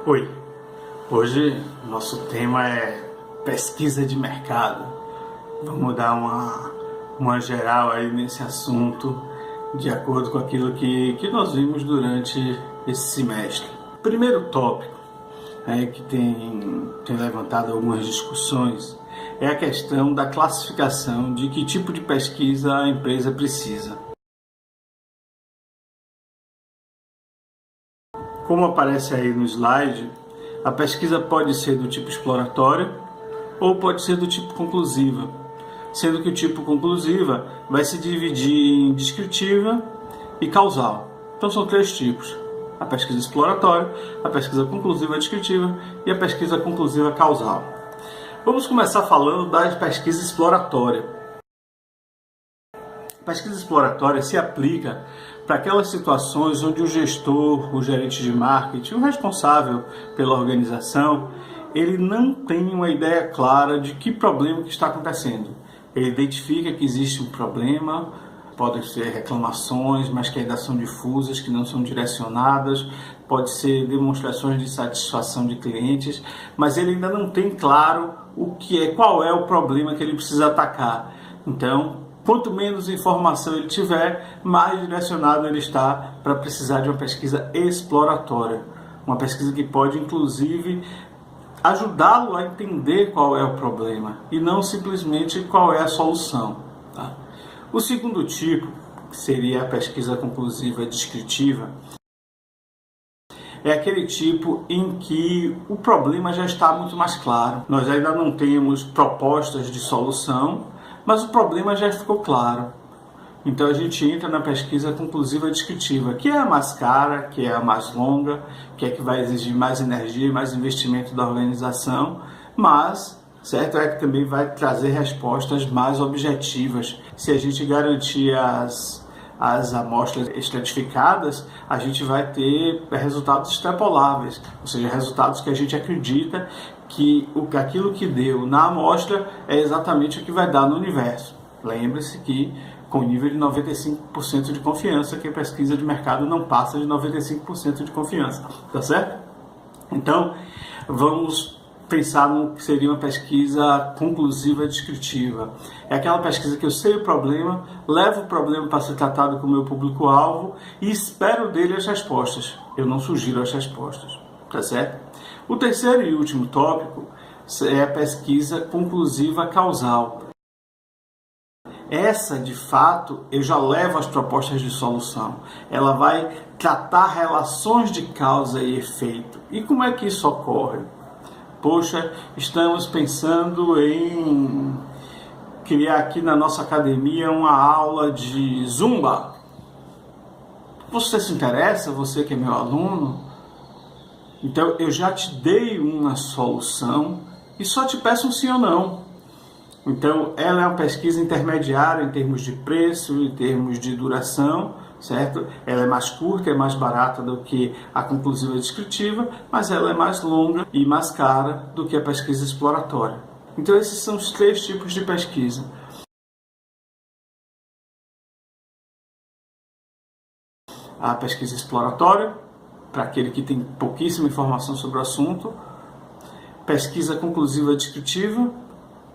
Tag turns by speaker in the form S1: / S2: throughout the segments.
S1: Oi, hoje nosso tema é pesquisa de mercado. Vamos dar uma geral aí nesse assunto, de acordo com aquilo que nós vimos durante esse semestre. Primeiro tópico que tem levantado algumas discussões é a questão da classificação de que tipo de pesquisa a empresa precisa. Como aparece aí no slide, a pesquisa pode ser do tipo exploratória ou pode ser do tipo conclusiva, sendo que o tipo conclusiva vai se dividir em descritiva e causal. Então são três tipos: a pesquisa exploratória, a pesquisa conclusiva descritiva e a pesquisa conclusiva causal. Vamos começar falando da pesquisa exploratória. A pesquisa exploratória se aplica para aquelas situações onde o gestor, o gerente de marketing, o responsável pela organização, ele não tem uma ideia clara de que problema que está acontecendo. Ele identifica que existe um problema, podem ser reclamações, mas que ainda são difusas, que não são direcionadas, pode ser demonstrações de satisfação de clientes, mas ele ainda não tem claro qual é o problema que ele precisa atacar. Então, quanto menos informação ele tiver, mais direcionado ele está para precisar de uma pesquisa exploratória. Uma pesquisa que pode, inclusive, ajudá-lo a entender qual é o problema e não simplesmente qual é a solução. Tá? O segundo tipo, que seria a pesquisa conclusiva descritiva, é aquele tipo em que o problema já está muito mais claro. Nós ainda não temos propostas de solução, mas o problema já ficou claro. Então a gente entra na pesquisa conclusiva descritiva, que é a mais cara, que é a mais longa, que é que vai exigir mais energia e mais investimento da organização, mas certo é que também vai trazer respostas mais objetivas. Se a gente garantir as amostras estratificadas, a gente vai ter resultados extrapoláveis, ou seja, resultados que a gente acredita que aquilo que deu na amostra é exatamente o que vai dar no universo. Lembre-se que com nível de 95% de confiança, que a pesquisa de mercado não passa de 95% de confiança, tá certo? Então, vamos pensar no que seria uma pesquisa conclusiva descritiva. É aquela pesquisa que eu sei o problema, levo o problema para ser tratado com o meu público-alvo e espero dele as respostas. Eu não sugiro as respostas, tá certo? O terceiro e último tópico é a pesquisa conclusiva causal. Essa, de fato, eu já levo as propostas de solução. Ela vai tratar relações de causa e efeito. E como é que isso ocorre? Poxa, estamos pensando em criar aqui na nossa academia uma aula de Zumba. Você se interessa? Você que é meu aluno? Então, eu já te dei uma solução e só te peço um sim ou não. Então, ela é uma pesquisa intermediária em termos de preço, em termos de duração, certo? Ela é mais curta, é mais barata do que a conclusiva descritiva, mas ela é mais longa e mais cara do que a pesquisa exploratória. Então, esses são os três tipos de pesquisa. A pesquisa exploratória, para aquele que tem pouquíssima informação sobre o assunto. Pesquisa conclusiva descritiva,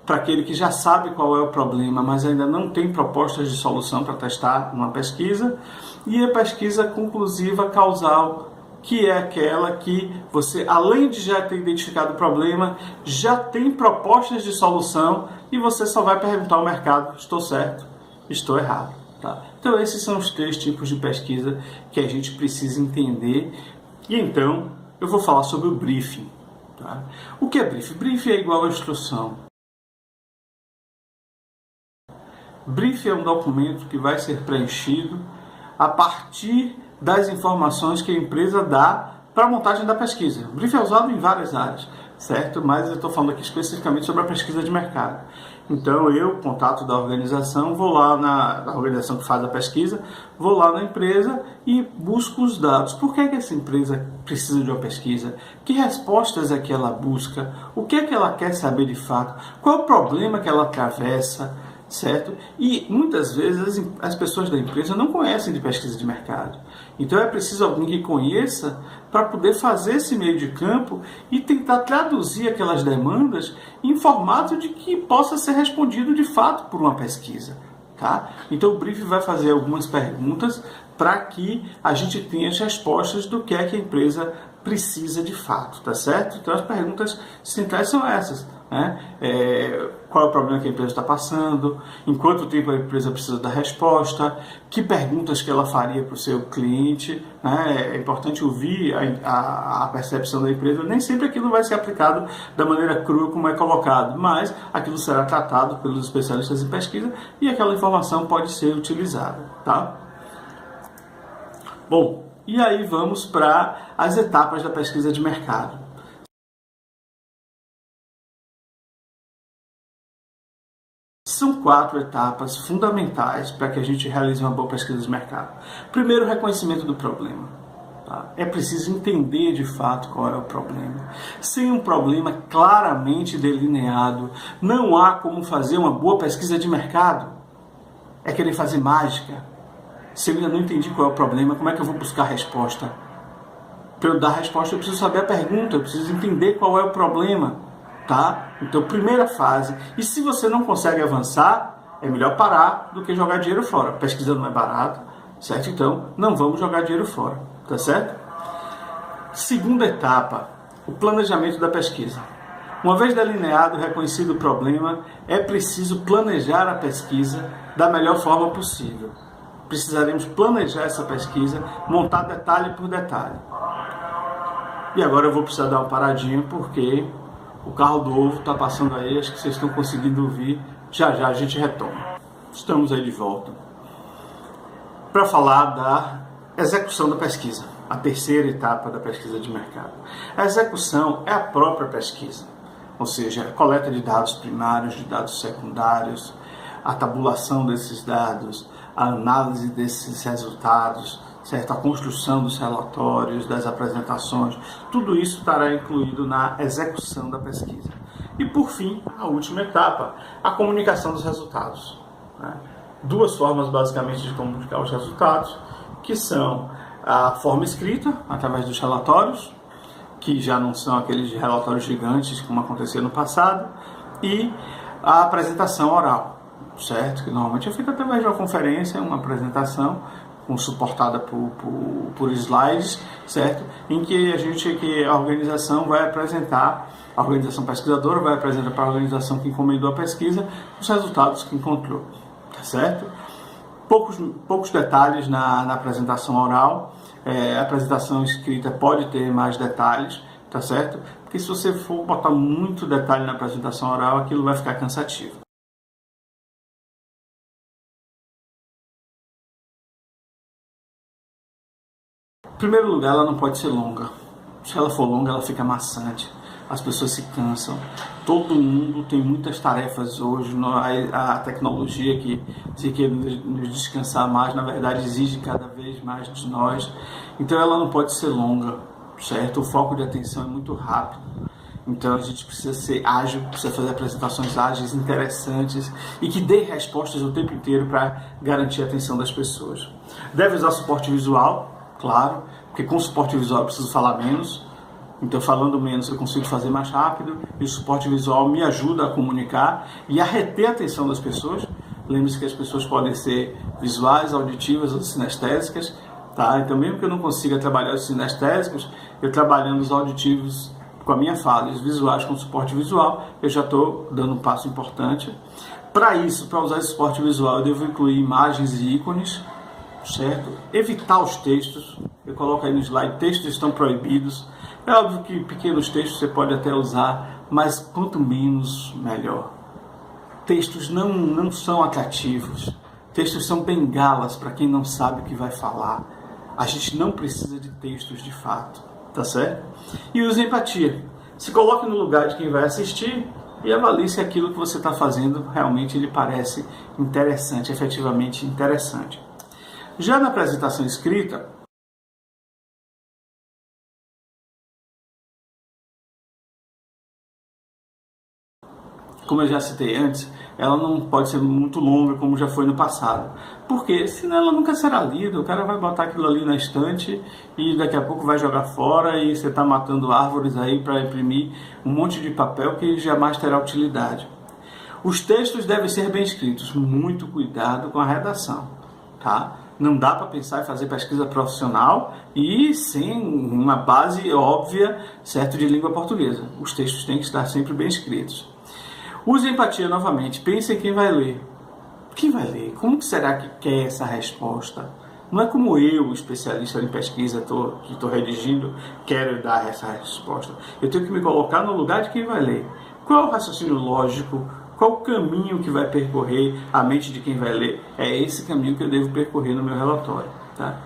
S1: para aquele que já sabe qual é o problema, mas ainda não tem propostas de solução para testar numa pesquisa. E a pesquisa conclusiva causal, que é aquela que você, além de já ter identificado o problema, já tem propostas de solução e você só vai perguntar ao mercado: estou certo, estou errado. Tá? Então esses são os três tipos de pesquisa que a gente precisa entender. E então eu vou falar sobre o briefing. Tá? O que é briefing? Briefing é igual a instrução. Briefing é um documento que vai ser preenchido a partir das informações que a empresa dá para a montagem da pesquisa. O briefing é usado em várias áreas, certo? Mas eu estou falando aqui especificamente sobre a pesquisa de mercado. Então eu, contato da organização, vou lá na organização que faz a pesquisa, vou lá na empresa e busco os dados. Por que essa empresa precisa de uma pesquisa? Que respostas é que ela busca? O que é que ela quer saber de fato? Qual é o problema que ela atravessa? certo? E muitas vezes as pessoas da empresa não conhecem de pesquisa de mercado. Então é preciso alguém que conheça para poder fazer esse meio de campo e tentar traduzir aquelas demandas em formato de que possa ser respondido de fato por uma pesquisa. Tá? Então o brief vai fazer algumas perguntas para que a gente tenha as respostas do que é que a empresa precisa de fato, tá certo? Então as perguntas centrais são essas, né? Qual é o problema que a empresa está passando, em quanto tempo a empresa precisa da resposta, que perguntas que ela faria para o seu cliente, né? É importante ouvir a percepção da empresa, nem sempre aquilo vai ser aplicado da maneira crua como é colocado, mas aquilo será tratado pelos especialistas em pesquisa e aquela informação pode ser utilizada, tá? Bom, e aí vamos para as etapas da pesquisa de mercado. São 4 etapas fundamentais para que a gente realize uma boa pesquisa de mercado. Primeiro, o reconhecimento do problema. Tá? É preciso entender de fato qual é o problema. Sem um problema claramente delineado, não há como fazer uma boa pesquisa de mercado. É querer fazer mágica. Se eu ainda não entendi qual é o problema, como é que eu vou buscar a resposta? Para eu dar a resposta, eu preciso saber a pergunta, eu preciso entender qual é o problema, tá? Então, primeira fase. E se você não consegue avançar, é melhor parar do que jogar dinheiro fora. Pesquisa não é barata, certo? Então, não vamos jogar dinheiro fora, tá certo? Segunda etapa, o planejamento da pesquisa. Uma vez delineado e reconhecido o problema, é preciso planejar a pesquisa da melhor forma possível. Precisaremos planejar essa pesquisa, montar detalhe por detalhe. E agora eu vou precisar dar uma paradinha porque o carro do ovo está passando aí, acho que vocês estão conseguindo ouvir. Já já a gente retoma. Estamos aí de volta para falar da execução da pesquisa, a terceira etapa da pesquisa de mercado. A execução é a própria pesquisa, ou seja, a coleta de dados primários, de dados secundários, a tabulação desses dados, a análise desses resultados, certo? A construção dos relatórios, das apresentações, tudo isso estará incluído na execução da pesquisa. E por fim, a última etapa, a comunicação dos resultados, né? 2 formas basicamente de comunicar os resultados, que são a forma escrita, através dos relatórios, que já não são aqueles relatórios gigantes como acontecia no passado, e a apresentação oral, certo? Que normalmente é feita através de uma conferência, uma apresentação suportada por slides, certo? Em que a organização vai apresentar, a organização pesquisadora vai apresentar para a organização que encomendou a pesquisa os resultados que encontrou, tá certo? Poucos detalhes na apresentação oral. A apresentação escrita pode ter mais detalhes, tá certo? Porque se você for botar muito detalhe na apresentação oral, aquilo vai ficar cansativo. Em primeiro lugar, ela não pode ser longa. Se ela for longa, ela fica maçante. As pessoas se cansam. Todo mundo tem muitas tarefas hoje. A tecnologia que quer nos descansar mais, na verdade, exige cada vez mais de nós. Então, ela não pode ser longa, certo? O foco de atenção é muito rápido. Então, a gente precisa ser ágil, precisa fazer apresentações ágeis, interessantes e que dê respostas o tempo inteiro para garantir a atenção das pessoas. Deve usar suporte visual, claro, porque com suporte visual eu preciso falar menos, então falando menos eu consigo fazer mais rápido, e o suporte visual me ajuda a comunicar e a reter a atenção das pessoas. Lembre-se que as pessoas podem ser visuais, auditivas ou sinestésicas, tá? Então mesmo que eu não consiga trabalhar os sinestésicos, eu trabalhando os auditivos com a minha fala e os visuais com suporte visual, eu já estou dando um passo importante. Para isso, para usar esse suporte visual, eu devo incluir imagens e ícones, certo? Evitar os textos. Eu coloco aí no slide, textos estão proibidos. É óbvio que pequenos textos você pode até usar, mas quanto menos, melhor. Textos não são atrativos. Textos são bengalas para quem não sabe o que vai falar. A gente não precisa de textos de fato, tá certo? E use empatia. Se coloque no lugar de quem vai assistir e avalie se aquilo que você está fazendo realmente lhe parece interessante, efetivamente interessante. Já na apresentação escrita, como eu já citei antes, ela não pode ser muito longa como já foi no passado. Porque senão ela nunca será lida, o cara vai botar aquilo ali na estante e daqui a pouco vai jogar fora e você está matando árvores aí para imprimir um monte de papel que jamais terá utilidade. Os textos devem ser bem escritos, muito cuidado com a redação, tá? Não dá para pensar em fazer pesquisa profissional e sem uma base óbvia, certo, de língua portuguesa. Os textos têm que estar sempre bem escritos. Use empatia novamente, pense em quem vai ler. Quem vai ler? Como que será que quer essa resposta? Não é como eu, especialista em pesquisa, que estou redigindo, quero dar essa resposta. Eu tenho que me colocar no lugar de quem vai ler. Qual é o raciocínio lógico? Qual o caminho que vai percorrer a mente de quem vai ler? É esse caminho que eu devo percorrer no meu relatório. Tá?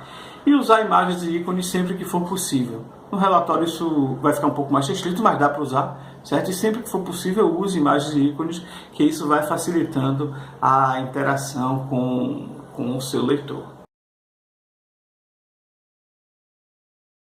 S1: E usar imagens e ícones sempre que for possível. No relatório isso vai ficar um pouco mais restrito, mas dá para usar, certo? E sempre que for possível, use imagens e ícones, que isso vai facilitando a interação com o seu leitor.